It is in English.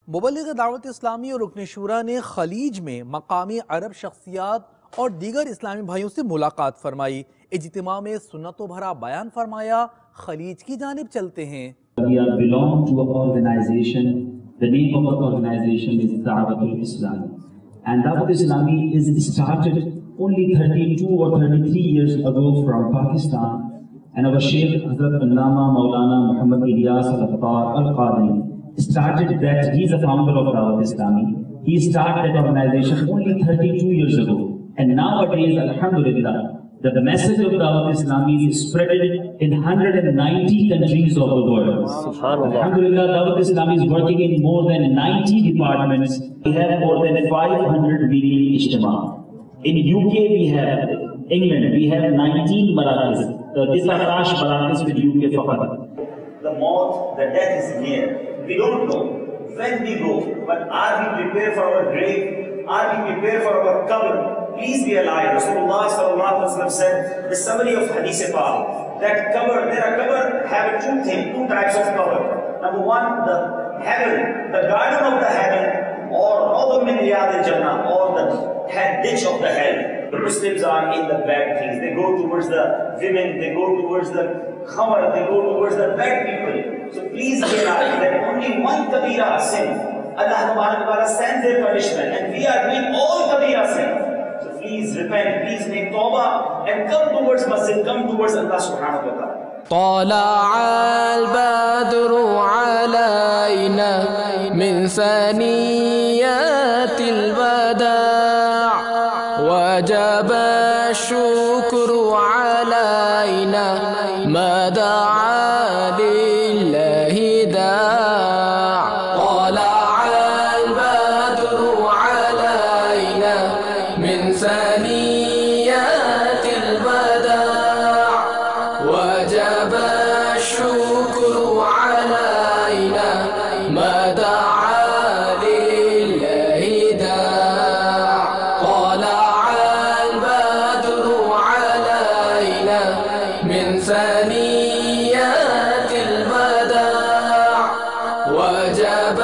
मुबल्लिग दावत इस्लामी और रुकन शूरा ने खलीज में मकामी अरब शख्सियात और दीगर इस्लामी भाइयों से मुलाकात फरमाई। इज्तिमा में सुन्नतों भरा बयान फरमाया। खलीज की जानिब चलते हैं। We belong to an organization. The name of the organization is Da'watul Islami, and Da'wat Islami is started only 32 or 33 years ago from Pakistan, and our Shaykh Hazrat Allama Maulana Muhammad Ilyas Al-Attar Al-Qadri started that. He is a founder of Da'wat Islami. He started that organization only 32 years ago, and nowadays, Alhamdulillah, the message of Da'wat Islami is spread in 190 countries of the world. Alhamdulillah, Da'wat Islami is working in more than 90 departments. We have more than 500 weekly ijtima. In UK, we have England, we have 19 Marathis. These are Tash Marathis with UK faqat. The maut, the death is near. We don't know when we go, but are we prepared for our grave? Are we prepared for our qabr? Please be alive. Rasulullah sallallahu alaihi wasallam said, the summary of Hadith Pak, that qabr, have two types of qabr. Number one, the heaven, the garden of the heaven, or Rawdah min Riyad al-Jannah, or the ditch of the hell. The Muslims are in the bad things. They go towards the women, they go towards the khamar, they go towards the bad people. So please realize that only one kabira sin, Allah sends their punishment, and we are doing all kabira sin. So please repent, please make tawbah, and come towards masjid, come towards Allah subhanahu wa ta'ala. طلع البدر علينا من ثنيات الوداع وجب الشكر علينا ما دعا لله داع طلع البدر علينا من ثنيات الوداع وجب الشكر علينا ما دعا لله داع طلع البدر علينا من ثنيات الوداع وجب